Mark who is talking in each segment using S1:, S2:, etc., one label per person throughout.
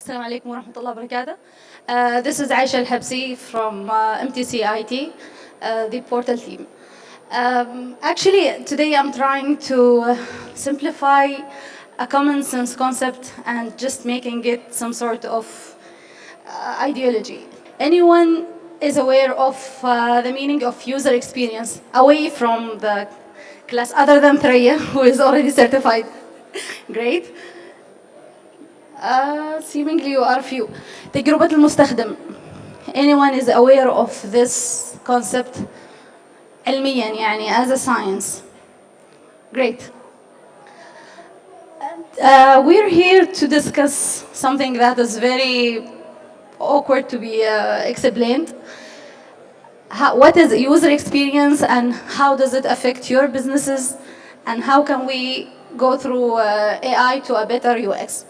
S1: Assalamu alaikum wa rahmatullahi wa barakatuh. This is Aisha Habsi from MTCIT, the portal team. Actually, today I'm trying to simplify a common sense concept and just making it some sort of ideology. Anyone is aware of the meaning of user experience away from the class, other than Threya, who is already certified. Great. Seemingly you are few. تجربة المستخدم. Anyone is aware of this concept علميا يعني as a science. Great. We're here to discuss something that is very awkward to be explained. What is user experience and how does it affect your businesses, and how can we go through AI to a better UX?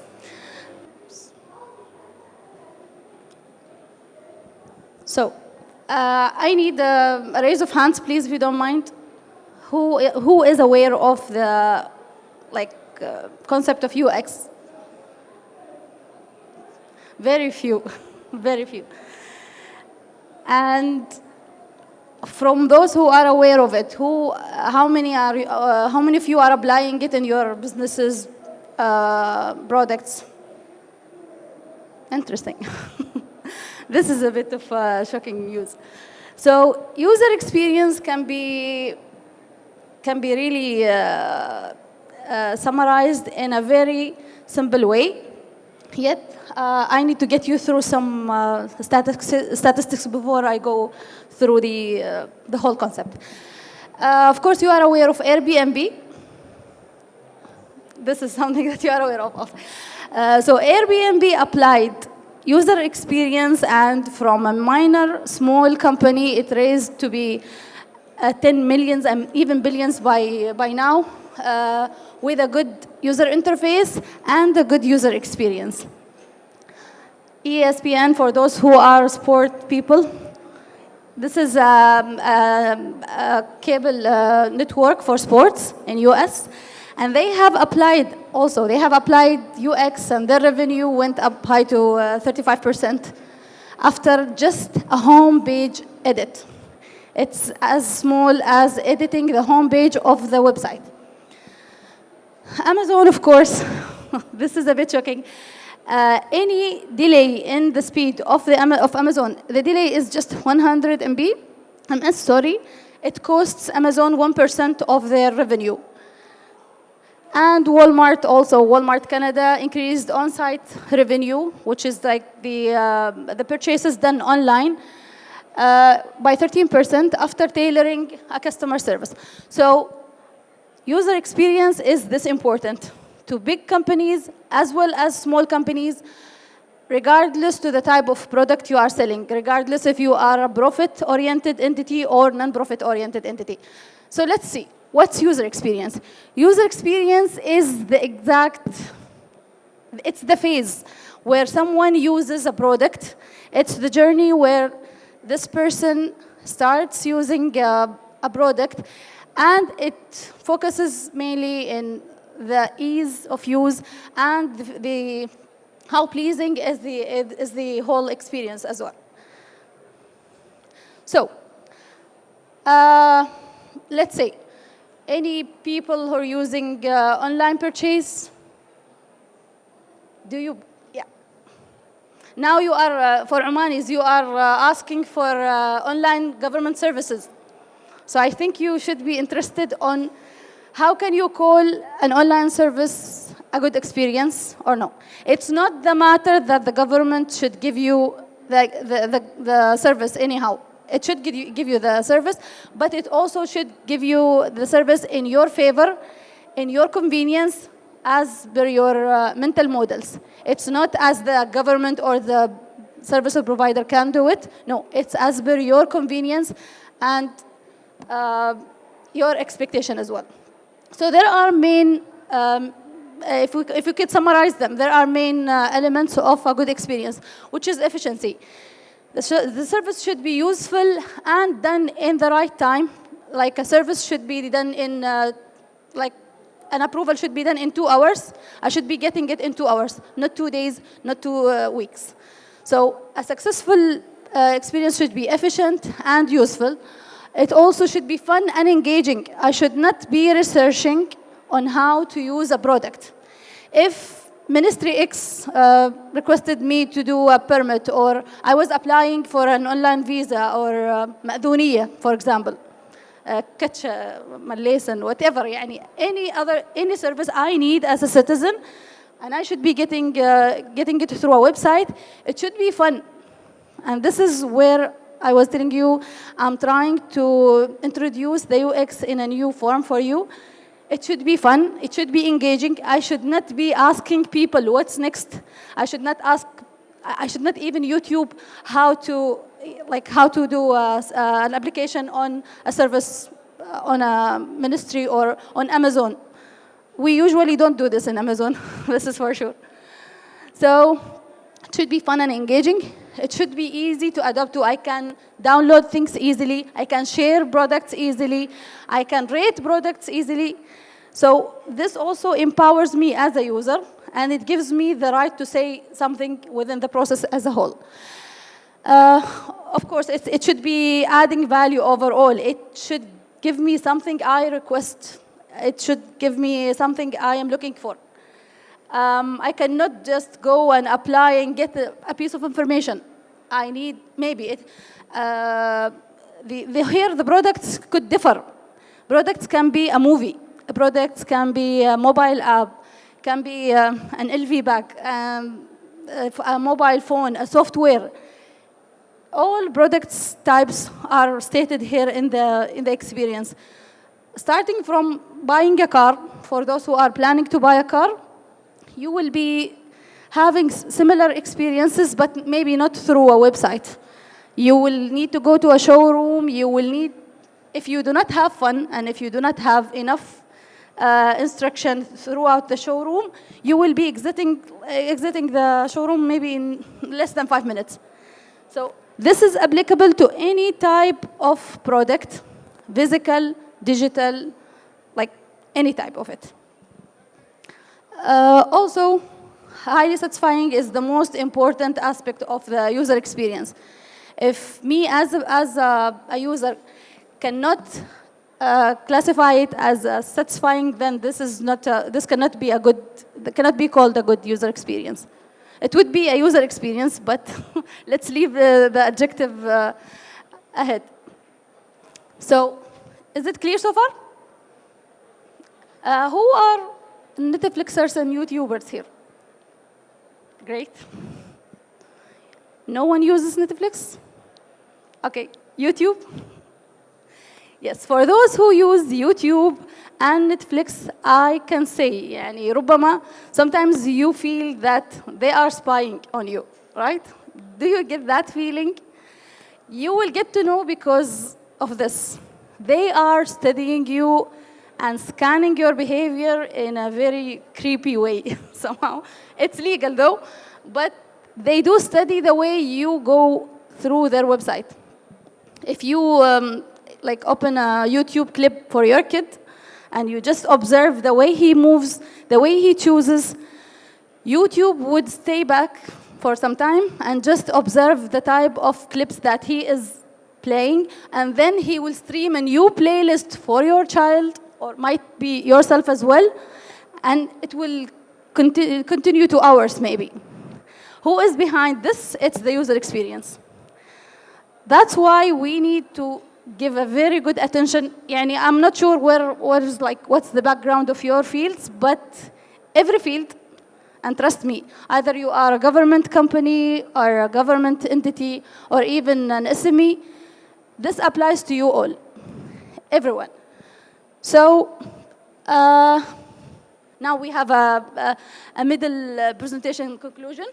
S1: So, I need a raise of hands, please, if you don't mind. Who is aware of the concept of UX? Very few, very few. And from those who are aware of it, how many of you are applying it in your businesses' products? Interesting. This is a bit of shocking news. So user experience can be really summarized in a very simple way. Yet I need to get you through some statistics before I go through the whole concept. Of course, you are aware of Airbnb. This is something that you are aware of. So Airbnb applied user experience, and from a minor, small company, it raised to be 10 millions and even billions by now, with a good user interface and a good user experience. ESPN, for those who are sport people, this is a cable network for sports in US. And they have applied UX, and their revenue went up high to 35% after just a home page edit. It's as small as editing the home page of the website. Amazon, of course, this is a bit shocking. Any delay in the speed of Amazon, the delay is just 100 MS, sorry. It costs Amazon 1% of their revenue. And Walmart also, Walmart Canada increased on-site revenue, which is like the purchases done online, by 13% after tailoring a customer service. So user experience is this important to big companies as well as small companies, regardless to the type of product you are selling, regardless if you are a profit-oriented entity or non-profit-oriented entity. So let's see. What's user experience? User experience is it's the phase where someone uses a product. It's the journey where this person starts using a product, and it focuses mainly in the ease of use and how pleasing is the whole experience as well. So, let's say, any people who are using online purchase? Do you? Yeah. Now you are, for Omanis, you are asking for online government services. So I think you should be interested on how can you call an online service a good experience or no. It's not the matter that the government should give you the service anyhow. It should give you the service, but it also should give you the service in your favor, in your convenience, as per your mental models. It's not as the government or the service provider can do it. No, it's as per your convenience and your expectation as well. So there are main, if we could summarize them, there are main elements of a good experience, which is efficiency. The service should be useful and done in the right time. Like a service should be done in an approval should be done in 2 hours, I should be getting it in 2 hours, not 2 days, not 2 weeks. So a successful experience should be efficient and useful. It also should be fun and engaging. I should not be researching on how to use a product. If Ministry X requested me to do a permit, or I was applying for an online visa or مأذونية, for example, catch Malaysian, whatever, any service I need as a citizen, and I should be getting it through a website, it should be fun. And this is where I was telling you, I'm trying to introduce the UX in a new form for you. It should be fun, it should be engaging. I should not be asking people what's next. I should not even YouTube how to do an application on a service, on a ministry or on Amazon. We usually don't do this in Amazon, this is for sure. So it should be fun and engaging. It should be easy to adapt to. I can download things easily. I can share products easily. I can rate products easily. So this also empowers me as a user, and it gives me the right to say something within the process as a whole. Of course, it should be adding value overall. It should give me something I request. It should give me something I am looking for. I cannot just go and apply and get a piece of information. I need maybe it. Here the products could differ. Products can be a movie. Products can be a mobile app, can be an LV bag, a mobile phone, a software. All products types are stated here in the experience. Starting from buying a car, for those who are planning to buy a car, you will be having similar experiences, but maybe not through a website. You will need to go to a showroom. You will need, if you do not have fun and if you do not have enough instruction throughout the showroom, you will be exiting the showroom maybe in less than 5 minutes. So this is applicable to any type of product, physical, digital, like any type of it. Also, highly satisfying is the most important aspect of the user experience. If me as a user cannot classify it as satisfying, then this cannot be called a good user experience. It would be a user experience, but let's leave the adjective ahead. So, is it clear so far? Who are Netflixers and YouTubers here? Great. No one uses Netflix? Okay, YouTube? Yes, for those who use YouTube and Netflix, I can say, يعني ربما, sometimes you feel that they are spying on you, right? Do you get that feeling? You will get to know because of this. They are studying you and scanning your behavior in a very creepy way, somehow. It's legal though, but they do study the way you go through their website. If you like open a YouTube clip for your kid and you just observe the way he moves, the way he chooses, YouTube would stay back for some time and just observe the type of clips that he is playing, and then he will stream a new playlist for your child, or might be yourself as well, and it will continue to hours maybe. Who is behind this? It's the user experience. That's why we need to give a very good attention. Yani, I'm not sure what's the background of your fields, but every field, and trust me, either you are a government company or a government entity or even an SME, this applies to you all, everyone. So now we have a middle presentation conclusion,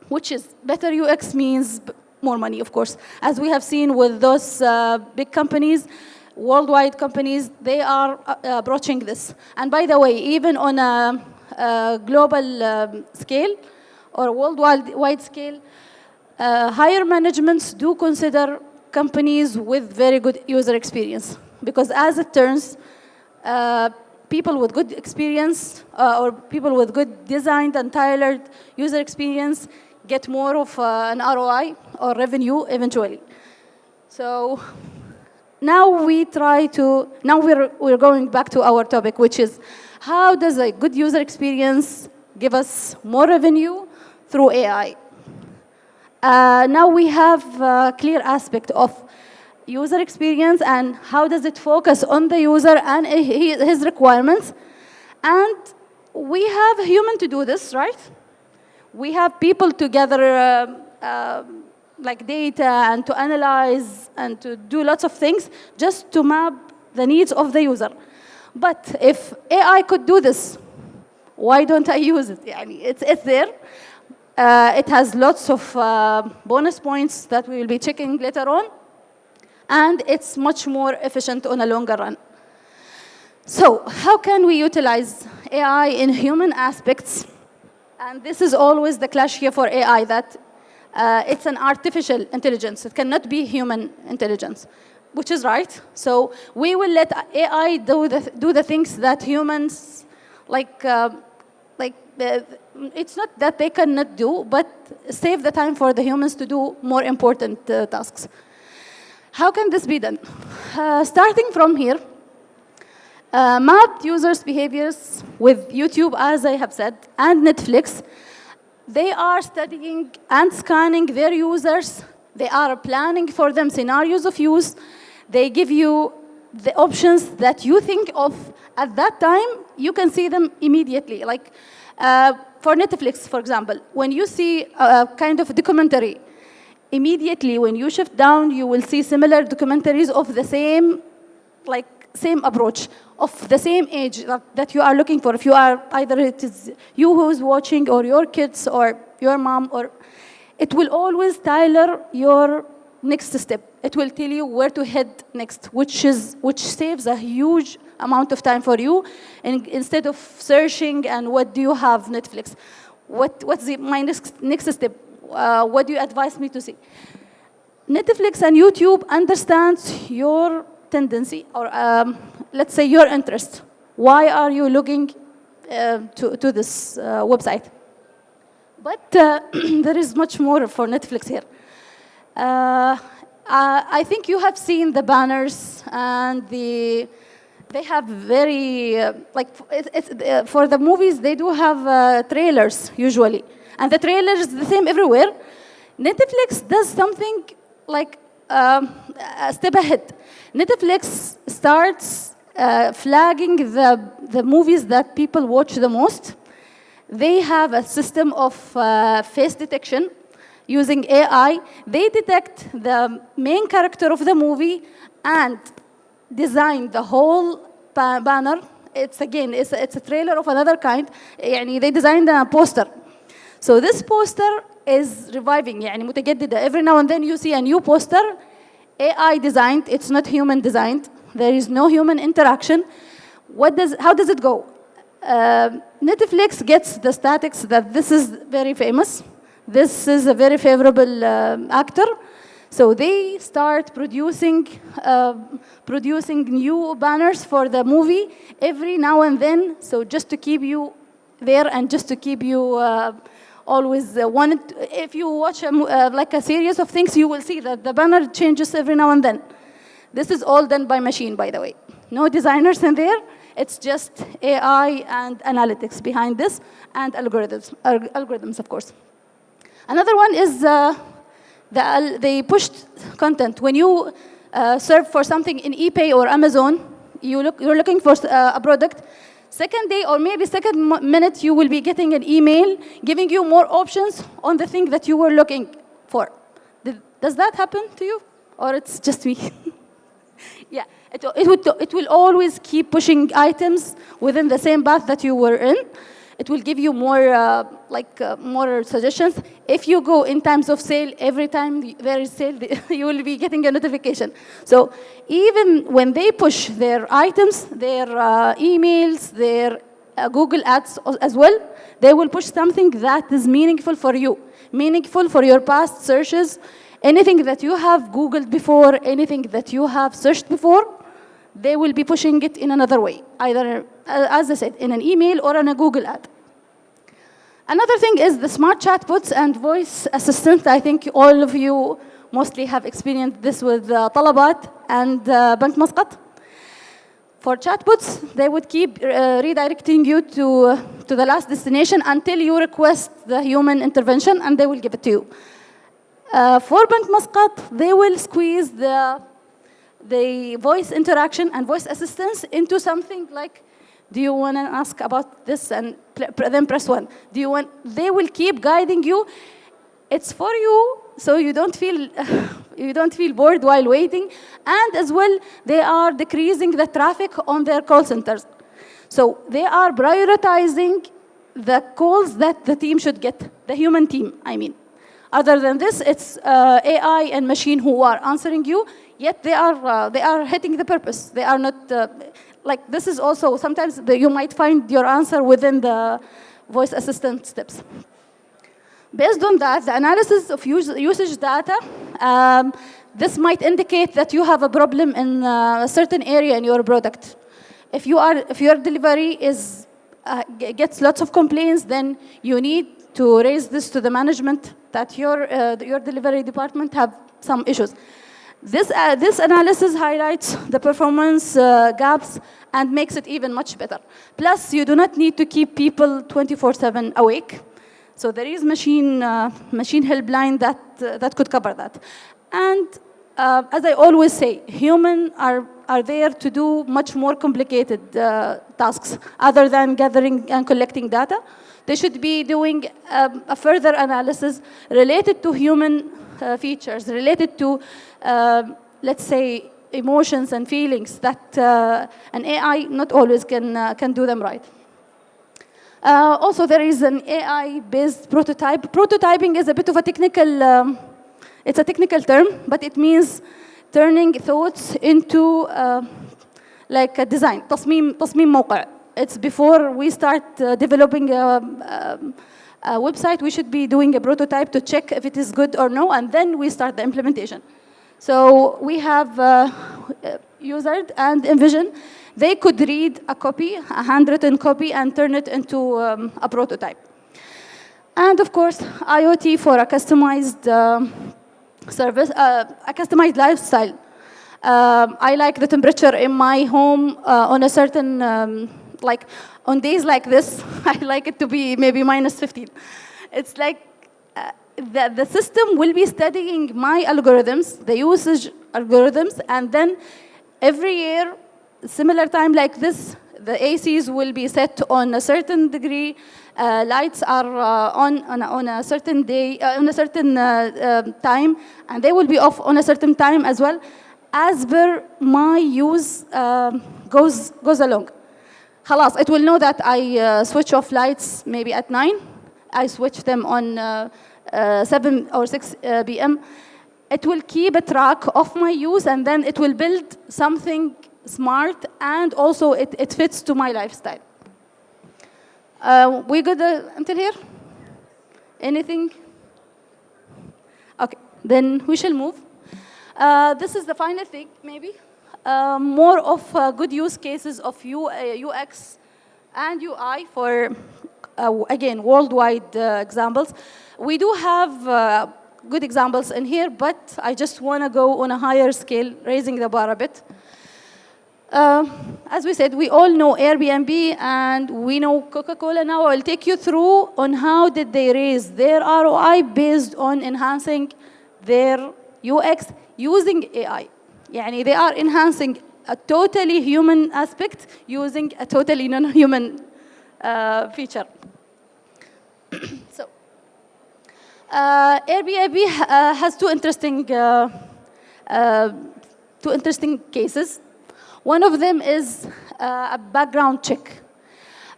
S1: which is better UX means more money, of course. As we have seen with those big companies, worldwide companies, they are approaching this. And by the way, even on a global scale or worldwide scale, higher managements do consider companies with very good user experience. Because as it turns, people with good experience or people with good designed and tailored user experience get more of an ROI or revenue eventually. So now we're going back to our topic, which is how does a good user experience give us more revenue through AI? Now we have a clear aspect of user experience and how does it focus on the user and his requirements. And we have a human to do this, right? We have people to gather like data and to analyze and to do lots of things just to map the needs of the user. But if AI could do this, why don't I use it? It's there. It has lots of bonus points that we will be checking later on. And it's much more efficient on a longer run. So how can we utilize AI in human aspects? And this is always the clash here for AI, that it's an artificial intelligence. It cannot be human intelligence, which is right. So we will let AI do the things that humans, it's not that they cannot do, but save the time for the humans to do more important tasks. How can this be done? Starting from here, mapped users' behaviors with YouTube, as I have said, and Netflix. They are studying and scanning their users. They are planning for them scenarios of use. They give you the options that you think of at that time. You can see them immediately. Like for Netflix, for example, when you see a kind of documentary, immediately when you shift down, you will see similar documentaries of the same approach, of the same age that you are looking for. If you are, either it is you who's watching or your kids or your mom, or it will always tailor your next step. It will tell you where to head next, which saves a huge amount of time for you. And instead of searching and what do you have Netflix, what's my next step? What do you advise me to see? Netflix and YouTube understands your tendency, or let's say your interest. Why are you looking to this website? But there is much more for Netflix here. I think you have seen the banners and they have very, for the movies, they do have trailers usually. And the trailer is the same everywhere. Netflix does something like a step ahead. Netflix starts flagging the movies that people watch the most. They have a system of face detection using AI. They detect the main character of the movie and design the whole banner. It's a trailer of another kind. They designed a poster. So this poster is reviving, متجددة. Every now and then you see a new poster, AI designed. It's not human designed. There is no human interaction. How does it go? Netflix gets the statics that this is very famous. This is a very favorable actor. So they start producing new banners for the movie every now and then. So just to keep you there and just to keep you always wanted. If you watch a series of things, you will see that the banner changes every now and then. This is all done by machine, by the way. No designers in there. It's just AI and analytics behind this, and algorithms, of course. Another one is they pushed content. When you search for something in eBay or Amazon, you're looking for a product. Second day or maybe second minute, you will be getting an email giving you more options on the thing that you were looking for. Does that happen to you? Or it's just me? Yeah, it will always keep pushing items within the same path that you were in. It will give you more, more suggestions. If you go in times of sale, every time there is sale, you will be getting a notification. So even when they push their items, their emails, their Google ads as well, they will push something that is meaningful for you, meaningful for your past searches, anything that you have Googled before, anything that you have searched before. they will be pushing it in another way, either, as I said, in an email or in a Google ad. Another thing is the smart chatbots and voice assistant. I think all of you mostly have experienced this with Talabat and Bank Muscat. For chatbots, they would keep redirecting you to the last destination until you request the human intervention, and they will give it to you. For Bank Muscat, they will squeeze the voice interaction and voice assistance into something like, do you want to ask about this? And then press 1. They will keep guiding you. It's for you, so you don't feel bored while waiting. And as well, they are decreasing the traffic on their call centers. So they are prioritizing the calls that the team should get, the human team, I mean. Other than this, it's AI and machine who are answering you, yet they are hitting the purpose. They are not, like this is also, sometimes you might find your answer within the voice assistant steps. Based on that, the analysis of usage data, this might indicate that you have a problem in a certain area in your product. If your delivery gets lots of complaints, then you need to raise this to the management that your delivery department have some issues. This analysis highlights the performance gaps and makes it even much better. Plus, you do not need to keep people 24/7 awake. So there is machine helpline that could cover that. And as I always say, humans are there to do much more complicated tasks other than gathering and collecting data. They should be doing a further analysis related to human features, related to, let's say, emotions and feelings that an AI not always can do them right. Also, there is an AI-based prototype. Prototyping is a bit of a technical, it's a technical term, but it means turning thoughts into like a design, تصميم موقع. It's before we start developing a website, we should be doing a prototype to check if it is good or no, and then we start the implementation. So we have Usered and Envision. They could read a copy, a handwritten copy, and turn it into a prototype. And of course, IoT for a customized service, a customized lifestyle. I like the temperature in my home on a certain, like on days like this, I like it to be maybe -15. It's like the system will be studying my algorithms, the usage algorithms, and then every year, similar time like this, the ACs will be set on a certain degree, lights are on a certain day, on a certain time, and they will be off on a certain time as well, as per my use goes along. خلاص, it will know that I switch off lights maybe at 9, I switch them on 7 or 6 p.m. It will keep a track of my use, and then it will build something smart, and also it fits to my lifestyle. We good until here? Anything? Okay, then we shall move. This is the final thing, maybe. More of good use cases of UX and UI for, again, worldwide examples. We do have good examples in here, but I just want to go on a higher scale, raising the bar a bit. As we said, we all know Airbnb and we know Coca-Cola now. I'll take you through on how did they raise their ROI based on enhancing their UX using AI. يعني they are enhancing a totally human aspect using a totally non-human feature. So, Airbnb has two interesting cases. One of them is a background check.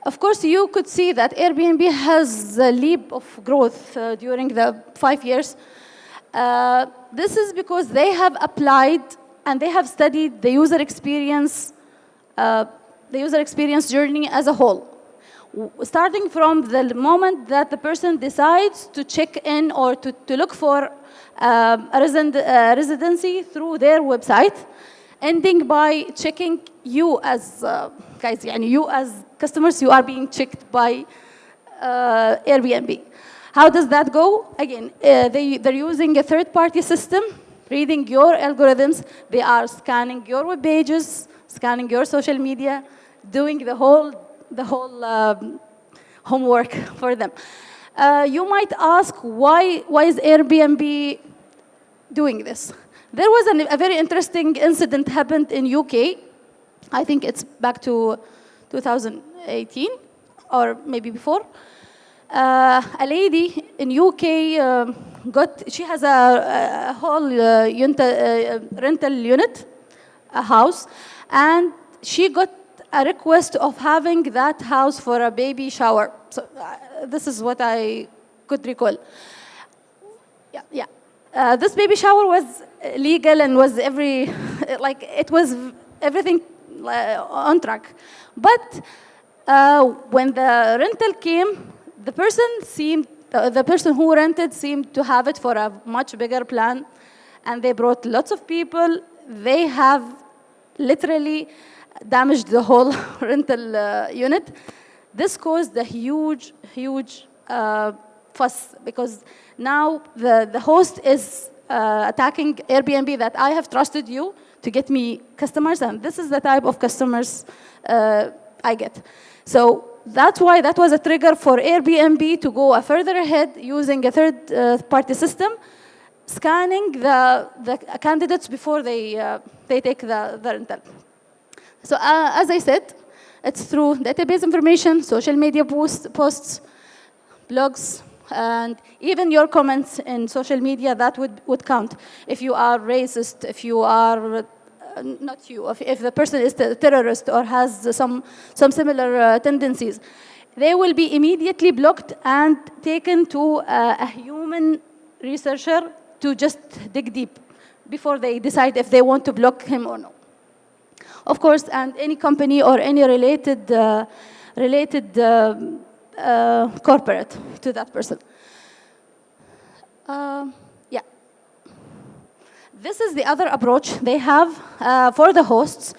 S1: Of course, you could see that Airbnb has a leap of growth during the 5 years. This is because they have applied and they have studied the user experience journey as a whole. Starting from the moment that the person decides to check in or to look for a residency through their website, ending by checking you as guys, يعني you as customers, you are being checked by Airbnb. How does that go? Again, they're using a third-party system, reading your algorithms. They are scanning your web pages, scanning your social media, doing the whole homework for them. You might ask, why is Airbnb doing this? There was a very interesting incident happened in UK. I think it's back to 2018 or maybe before. A lady in UK she has a whole rental unit, a house, and she got a request of having that house for a baby shower. So this is what I could recall. This baby shower was legal and was it was everything on track. But when the rental came, the person who rented seemed to have it for a much bigger plan, and they brought lots of people. They have literally damaged the whole rental unit. This caused a huge fuss, because now the host is attacking Airbnb that I have trusted you to get me customers, and this is the type of customers I get. So that's why that was a trigger for Airbnb to go further ahead using a third-party system, scanning the candidates before they take the rental. So as I said, it's through database information, social media posts, blogs, and even your comments in social media, that would count. If you are racist, if you are not you, if the person is a terrorist or has some similar tendencies, they will be immediately blocked and taken to a human researcher to just dig deep before they decide if they want to block him or no. Of course, and any company or any related corporate to that person. Yeah. This is the other approach they have for the hosts.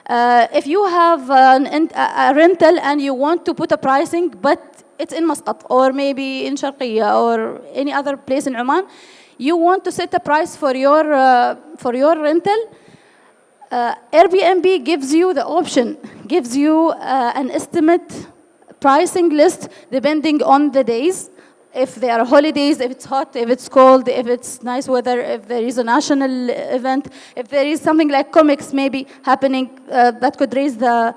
S1: If you have a rental and you want to put a pricing, but it's in Muscat or maybe in Sharqiya or any other place in Oman, you want to set a price for your rental, Airbnb gives you the option, gives you an estimate pricing list depending on the days. If there are holidays, if it's hot, if it's cold, if it's nice weather, if there is a national event, if there is something like COMEX maybe happening that could raise the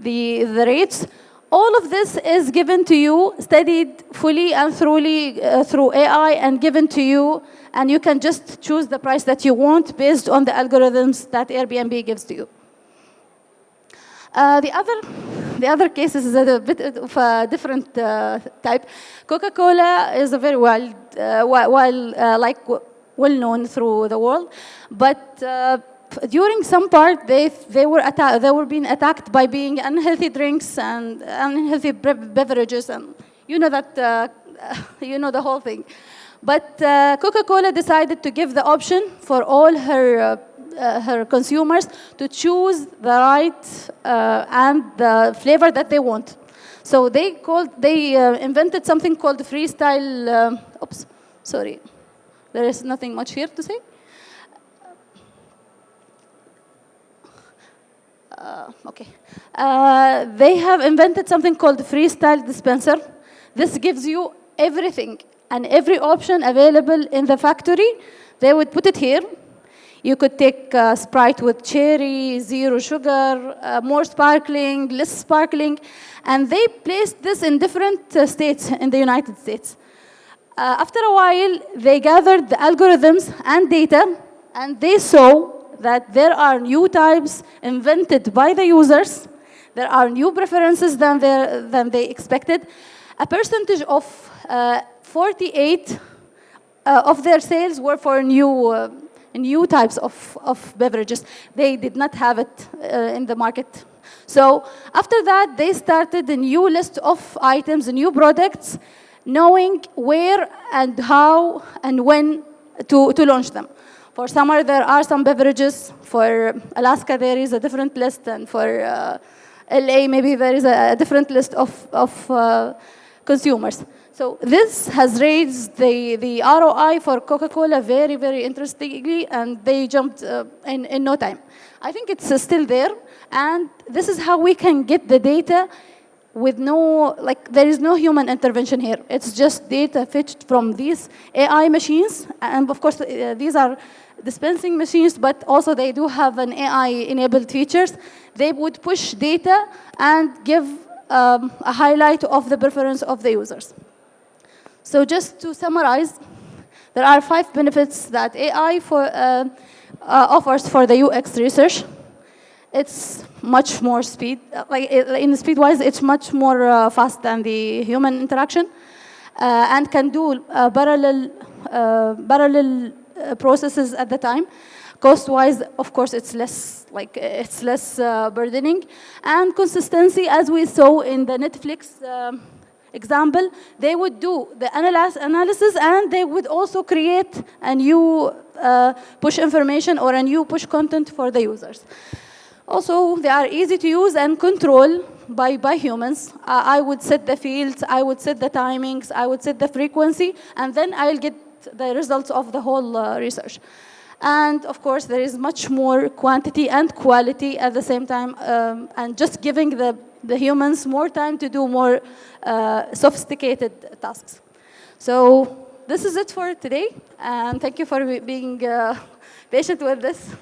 S1: rates. All of this is given to you, studied fully and thoroughly through AI and given to you, and you can just choose the price that you want based on the algorithms that Airbnb gives to you. The other cases is a bit of a different type. Coca-Cola is a very well-known through the world, but during some part they were being attacked by being unhealthy drinks and unhealthy beverages, and you know that you know the whole thing. But Coca-Cola decided to give the option for all her consumers to choose the right and the flavor that they want. So they invented something called freestyle. Oops, sorry, there is nothing much here to say. Okay, they have invented something called freestyle dispenser. This gives you everything and every option available in the factory. They would put it here. You could take Sprite with cherry, zero sugar, more sparkling, less sparkling, and they placed this in different states in the United States. After a while, they gathered the algorithms and data, and they saw that there are new types invented by the users. There are new preferences than they expected. A percentage of 48 of their sales were for new types of beverages. They did not have it in the market. So after that, they started a new list of items, new products, knowing where and how and when to launch them. For summer, there are some beverages. For Alaska, there is a different list, and for LA, maybe there is a different list of consumers. So this has raised the ROI for Coca-Cola very, very interestingly, and they jumped in no time. I think it's still there, and this is how we can get the data with no, like, there is no human intervention here. It's just data fetched from these AI machines, and of course, these are dispensing machines, but also they do have an AI-enabled features. They would push data and give a highlight of the preference of the users. So just to summarize, there are 5 benefits that AI offers for the UX research. It's much more speed, in speed-wise, it's much more fast than the human interaction, and can do parallel processes at the time. Cost-wise, of course, it's less burdening, and consistency, as we saw in the Netflix example, they would do the analysis, and they would also create a new push information or a new push content for the users. Also, they are easy to use and control by humans. I would set the fields, I would set the timings, I would set the frequency, and then I'll get the results of the whole research. And of course, there is much more quantity and quality at the same time, and just giving the humans more time to do more sophisticated tasks. So this is it for today, and thank you for being patient with this.